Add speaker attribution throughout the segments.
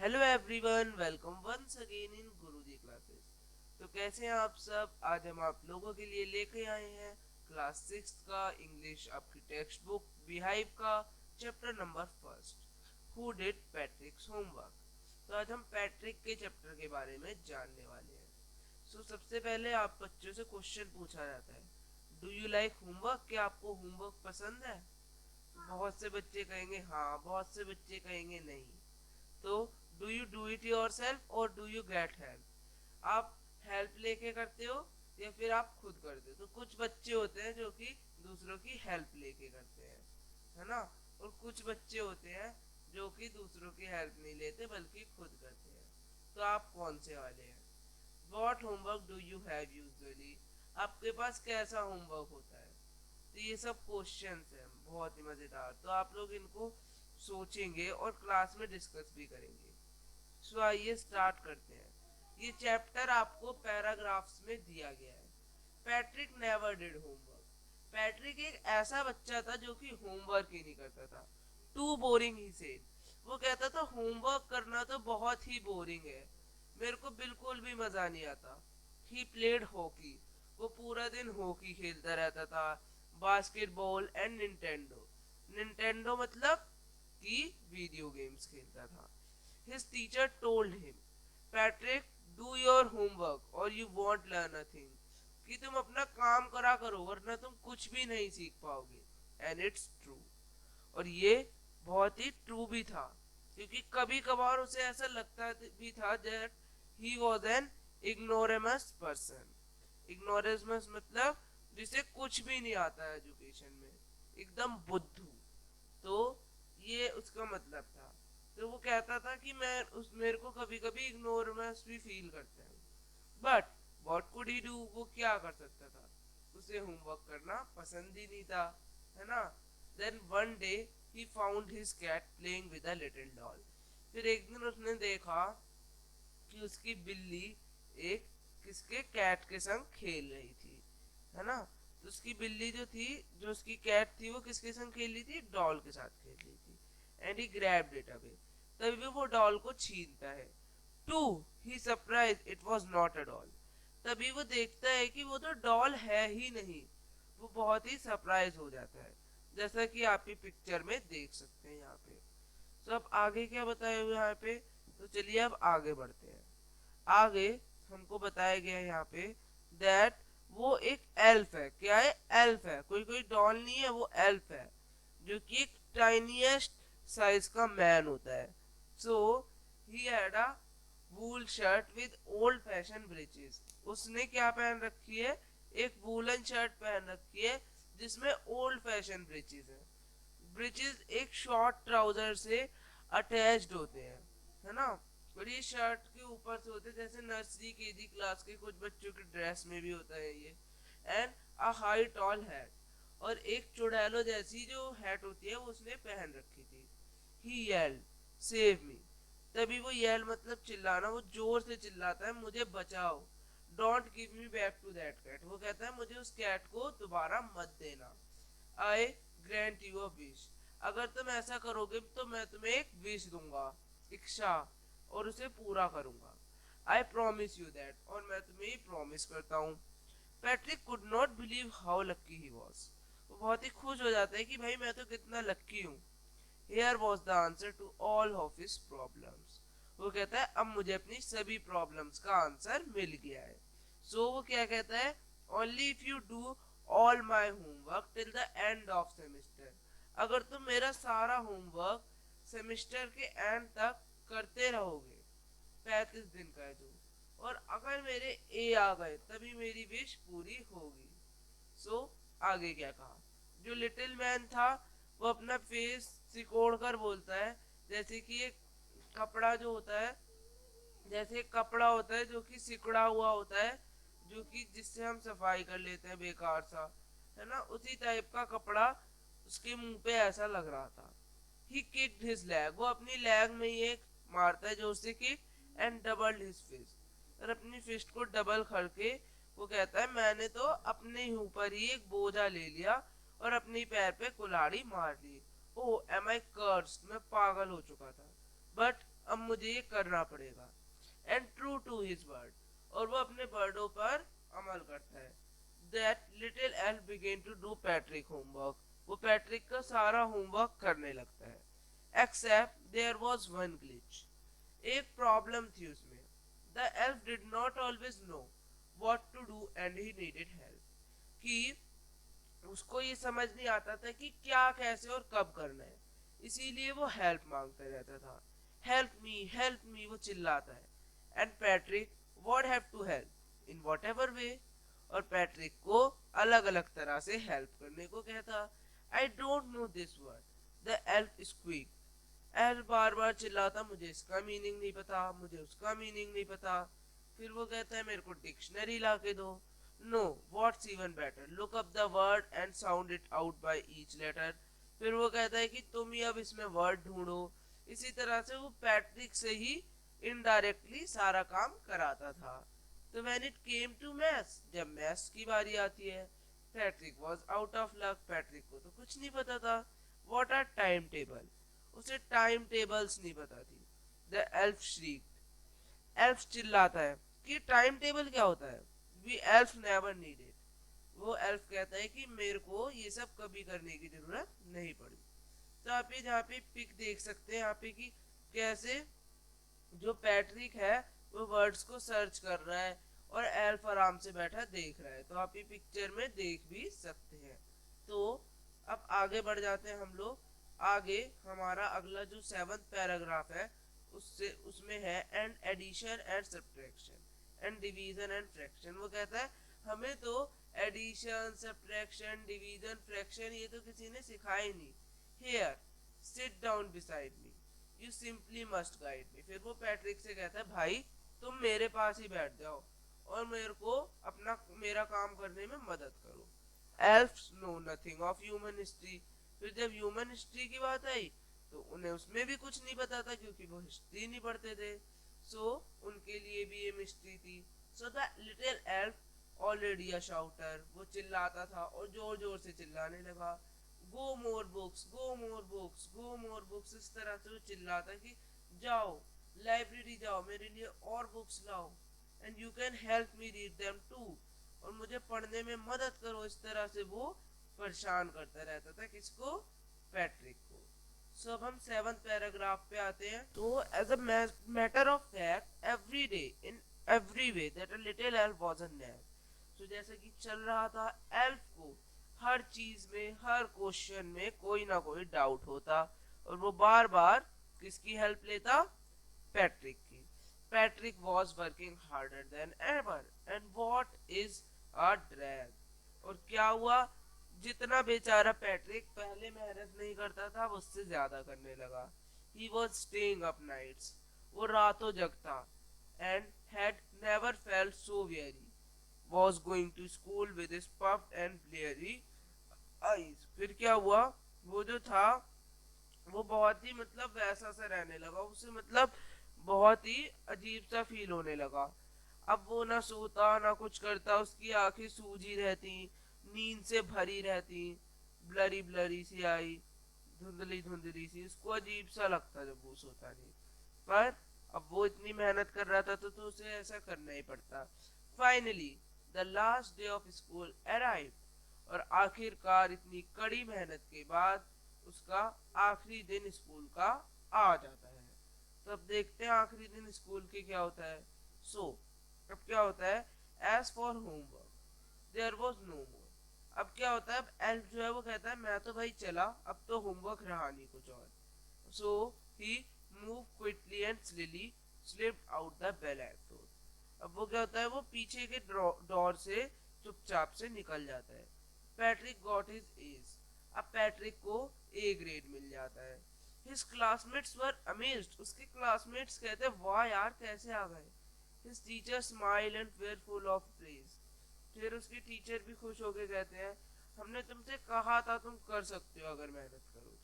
Speaker 1: Hello everyone, welcome once again in Guruji classes. तो कैसे हैं आप सब? आज हम आप लोगों के लिए लेके आए हैं क्लास 6 का इंग्लिश आपकी टेक्स्ट बुक बिहाइव का chapter number first, who did पैट्रिक्स homework. तो आज हम पैट्रिक के चैप्टर के बारे में जानने वाले हैं। सबसे पहले आप बच्चों से क्वेश्चन पूछा जाता है, डू यू लाइक होमवर्क? क्या आपको होमवर्क पसंद है? बहुत से बच्चे कहेंगे हाँ, बहुत से बच्चे कहेंगे नहीं। तो do you do it your self और डू यू गेट हेल्प? आप हेल्प लेके करते हो या फिर आप खुद करते हो? तो कुछ बच्चे होते हैं जो कि दूसरों की हेल्प लेके करते हैं, है ना। और कुछ बच्चे होते हैं जो कि दूसरों की हेल्प नहीं लेते बल्कि खुद करते हैं। तो आप कौन से वाले हैं? What homework do you have usually? आपके पास कैसा होमवर्क होता है? तो ये सब क्वेश्चंस हैं, बहुत ही मजेदार। तो आप लोग इनको सोचेंगे और क्लास में डिस्कस भी करेंगे। सो आइए स्टार्ट करते हैं। ये चैप्टर आपको पैराग्राफ्स में दिया गया है। Patrick never did homework. Patrick एक ऐसा बच्चा था जो कि होमवर्क ही नहीं करता था। Too boring he said. वो कहता था होमवर्क करना तो बहुत ही बोरिंग है, मेरे को बिल्कुल भी मजा नहीं आता। He played hockey. वो पूरा दिन हॉकी खेलता रहता था। Basketball and Nintendo. निंटेंडो मतलब कि वीडियो गेम्स खेलता था। His teacher told him, Patrick, do your homework or you won't learn a thing. कि तुम अपना काम करा करो वरना तुम कुछ भी नहीं सीख पाओगे। And it's true. और ये बहुत ही ट्रू भी था, क्योंकि कभी कभार उसे ऐसा लगता भी था that he was an ignoramus person. Ignoramus मतलब जिसे कुछ भी नहीं आता है एजुकेशन में, एकदम बुद्धू। तो ये उसका मतलब था। तो वो कहता था कि मेरे को कभी कभी इग्नोरमेंस भी फील करता है। But what could he do? वो क्या कर सकता था? उसे होमवर्क करना पसंद ही नहीं था, है ना। Then one day he found his cat playing with a little doll. फिर एक दिन उसने देखा कि उसकी बिल्ली एक किसके कैट के संग खेल रही थी, है ना। तो उसकी बिल्ली जो थी, जो उसकी कैट थी, वो किसके संग खेल रही थी? डॉल के साथ खेल रही थी। And he grabbed it away. तभी वो डॉल को छीनता है। To his surprise it was not a doll. तभी वो देखता है कि वो तो डॉल है ही नहीं। वो बहुत ही सरप्राइज हो जाता है, जैसा कि आप ही पिक्चर में देख सकते हैं यहाँ पे। तो अब आगे क्या बताया हुआ यहाँ पे? तो चलिए अब आगे बढ़ते हैं। आगे हमको बताया गया है यहाँ पे दैट वो एक एल्फ है। क्या है? एल्फ है। कोई कोई डॉल नहीं है, वो एल्फ है, जो कि एक टाइनीएस्ट साइज का मैन होता है। So he had a wool shirt with old fashion breeches. उसने क्या पहन रखी है? एक वूलन शर्ट पहन रखी है जिसमें ओल्ड फैशन ब्रीचेस है। ब्रीचेस एक शॉर्ट ट्राउजर से अटैच्ड होते हैं, है ना। और ये शर्ट के ऊपर से होते हैं, जैसे नर्सरी केजी क्लास के कुछ बच्चों की ड्रेस में भी होता है ये। And a high tall hat. और एक चुड़ैलो जैसी जो हैट होती है वो उसने पहन रखी थी। ही येल्ड, सेव मी। तभी वो येल मतलब चिल्लाना, वो जोर से चिल्लाता है, मुझे बचाओ। Don't give me back to that cat. वो कहता है मुझे उस कैट को दोबारा मत देना। आई ग्रांट यू अ विश। अगर तुम ऐसा करोगे तो मैं तुम्हें एक विश दूंगा, इच्छा, और उसे पूरा करूंगा। I promise you that. और मैं तुम्हें ये प्रॉमिस करता हूँ। Patrick could not believe how lucky he was. वो बहुत ही खुश हो जाता है कि भाई मैं तो कितना लक्की हूँ। Here was the answer to all of his problems. वो कहता है अब मुझे अपनी सभी प्रॉब्लम्स का आंसर मिल गया है। वो क्या कहता है? Only if you do all my homework till the end of semester. अगर तुम मेरा सारा होमवर्क सेमेस्टर के एंड तक करते रहोगे, 35 दिन का है जो, और अगर मेरे ए आ गए तभी मेरी विश पूरी होगी। आगे क्या कहा? जो लिटिल मैन था वो अपना फेस सिकोड़ कर बोलता है, जैसे कि एक कपड़ा जो होता है, जैसे एक कपड़ा होता है जो कि सिकुड़ा हुआ होता है, जो कि जिससे हम सफाई कर लेते हैं बेकार सा, है ना। उसी टाइप का कपड़ा उसके मुंह पे ऐसा लग रहा था। ही किक्ड हिज लैग। वो अपनी लैग में ही एक मारता है जोर से kick. And doubled his fist. और अपनी फिस्ट को डबल करके वो कहता है मैंने तो अपने ही ऊपर ही एक बोझा ले लिया और अपने पैर पे कुल्हाड़ी मार ली। ओ एम आई कर्स्ड। मैं पागल हो चुका था। बट अब मुझे ये करना पड़ेगा। And true to his word, और वो अपने वर्डों पर अमल करता है। That little elf began to do Patrick homework, वो पैट्रिक का सारा होमवर्क करने लगता है। Except there was one glitch, एक प्रॉब्लम थी उसमें। The elf did not always know what to do and he needed help, कि उसको ये समझ नहीं आता था कि क्या कैसे और कब करना है, इसीलिए वो हेल्प मांगता रहता था। हेल्प मी वो चिल्लाता है। And Patrick would have to help in whatever way, और पैट्रिक को अलग अलग तरह से हेल्प करने को कहता। I don't know this word, the elf squeak, elf बार बार चिल्लाता, मुझे इसका मीनिंग नहीं पता, मुझे उसका मीनिंग नहीं पता। फिर वो कहता है मेरे को डिक्शनरी ला के दो। No, what's even better, look up the word and sound it out by each letter. फिर वो कहता है कि तुम ही अब इसमें वर्ड ढूंढो। इसी तरह से वो पैट्रिक से ही इनडायरेक्टली सारा काम कराता था। तो when it came to maths, जब मैथ्स की बारी आती है, Patrick was out of luck, Patrick को तो कुछ नहीं पता था। व्हाट आर टाइम टेबल, उसे टाइम टेबल्स नहीं पता थी। द एल्फ श्रीक, एल्फ चिल्लाता है कि टाइम टेबल क्या होता है। वी एल्फ नेवर नीडेड, वो एल्फ कहता है कि मेरे को ये सब कभी करने की जरूरत नहीं पड़ी। तो आप ये जहाँ पे पिक देख सकते हैं यहाँ पे कि कैसे जो पैट्रिक है वो वर्ड्स को सर्च कर रहा है और एल्फ आराम से बैठा देख रहा है। तो आप ये पिक्चर में देख भी सकते हैं। तो अब आगे बढ़ जाते हैं हम लोग। आगे हमारा अगला जो 7th पैराग्राफ है उससे उसमें है and addition and subtraction and division and fraction. वो कहता है हमें तो एडिशन सब्ट्रैक्शन डिवीजन फ्रैक्शन ये तो किसी ने सिखाया ही नहीं। Here sit down beside me, you simply must guide me. फिर वो पैट्रिक से कहता है भाई तुम मेरे पास ही बैठ जाओ और मेरे को अपना मेरा काम करने में मदद करो। Elves know nothing of human history, फिर जब ह्यूमन हिस्ट्री की बात आई तो उन्हें उसमें भी कुछ नहीं पता था क्योंकि वो हिस्ट्री नहीं पढ़ते थे। सो उनके लिए भी ये मिस्ट्री थी। So the little elf already अ शाउटर, वो चिल्लाता था और जोर जोर से चिल्लाने लगा। गो मोर बुक्स, गो मोर बुक्स, गो मोर बुक्स, इस तरह से वो चिल्लाता कि जाओ लाइब्रेरी जाओ, मेरे लिए और बुक्स लाओ, and you can help me read them too, और मुझे पढ़ने में मदद करो। इस तरह से वो परेशान करता रहता था किसको, पैट्रिक को। सो अब हम 7th पैराग्राफ पे आते हैं। तो as a matter of fact every day in every way that a little elf was a nap, तो जैसे कि चल रहा था एल्फ को हर चीज में हर क्वेश्चन में कोई ना कोई डाउट होता और वो बार बार किसकी हेल्प लेता, पैट्रिक की। Patrick was working harder than ever and what is a drag, और क्या हुआ, जितना बेचारा पैट्रिक पहले मेहनत नहीं करता था वो उससे ज्यादा करने लगा। He was staying up nights, वो रातों जगता। And had never felt so very, was going to school with his puffed and bleary eyes. फिर क्या हुआ, वो जो था वो बहुत ही मतलब वैसा सा रहने लगा, उसे मतलब बहुत ही अजीब सा फील होने लगा। अब वो ना सोता ना कुछ करता, उसकी आंखें सूजी रहती, नींद से भरी रहती, ब्लरी ब्लरी सी आई, धुंधली धुंधली सी, उसको अजीब सा लगता जब वो सोता नहीं। पर अब वो इतनी मेहनत कर रहा था तो उसे ऐसा करना ही पड़ता। Finally the last day of school arrive, और आखिरकार इतनी कड़ी मेहनत के बाद उसका आखिरी दिन स्कूल का आ जाता है। तो अब देखते हैं आखिरी दिन स्कूल के क्या होता है। सो अब क्या होता है, as for homework there was no more. अब क्या होता है, अब एल्फ जो है वो कहता है मैं तो भाई चला, अब तो होमवर्क रहा नहीं कुछ और। So he move quickly and slyly slipped out the back door. अब वो क्या होता है, वो पीछे के डोर से चुपचाप से निकल जाता है। पैट्रिक गॉट हिज एज, अब पैट्रिक को ए ग्रेड मिल जाता है। हिज क्लासमेट्स वर अमेज्ड, उसके क्लासमेट्स कहते हैं वाह यार कैसे आ गए। His teacher smile and were full of praise, फिर उसके टीचर भी खुश होके कहते हैं हमने तुमसे कहा था तुम कर सकते हो अगर मेहनत करो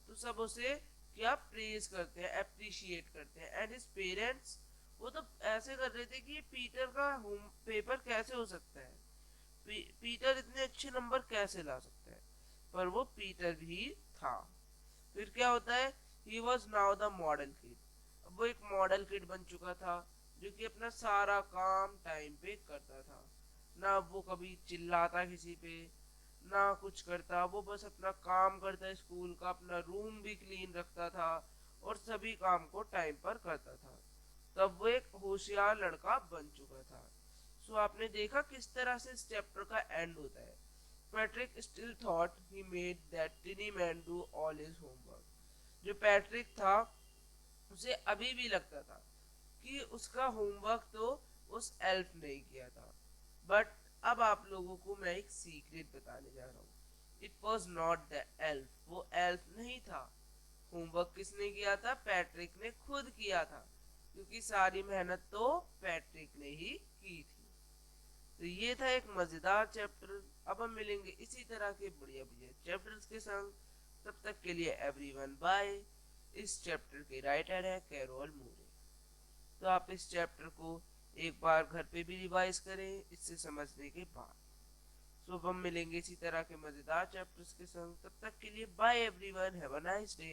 Speaker 1: तो सब उसे क्या प्रेज करते हैं, अप्रिशिएट करते हैं। एंड हिज पेरेंट्स, वो तो ऐसे कर रहे थे कि पीटर का होम पेपर कैसे हो सकता है, पीटर इतने अच्छे नंबर कैसे ला सकता है, पर वो पीटर भी था। फिर क्या होता है, he was now the model kid, वो एक मॉडल किड बन चुका था जो कि अपना सारा काम टाइम पे करता था। ना वो कभी चिल्लाता किसी पे, ना कुछ करता, वो बस अपना काम करता, स्कूल का अपना रूम भी क्लीन रखता था और सभी काम को टाइम पर करता था। तब वो एक होशियार लड़का बन चुका था। सो आपने देखा किस तरह से इस चैप्टर का एंड होता है। Patrick still thought he made that टिनी man do all his homework. जो पैट्रिक था उसे अभी भी लगता था कि उसका होमवर्क तो उस एल्फ ने ही किया था। बट अब आप लोगों को मैं एक सीक्रेट बताने जा रहा हूँ। It was not the elf, वो एल्फ नहीं था। होमवर्क किसने किया था? पैट्रिक ने खुद किया था, क्योंकि सारी मेहनत तो पैट्रिक ने ही की थी। तो ये था एक मजेदार चैप्टर। अब हम मिलेंगे इसी तरह के बढ़िया बढ़िया चैप्टर्स के संग। तब तक के लिए एवरीवन बाय। इस चैप्टर के राइटर है कैरोल मूरे। तो आप इस चैप्टर को एक बार घर पे भी रिवाइज करें इससे समझने के बाद। सो अब हम मिलेंगे इसी तरह के मजेदार चैप्टर्स के संग। तब तक के लिए bye everyone, have a nice day.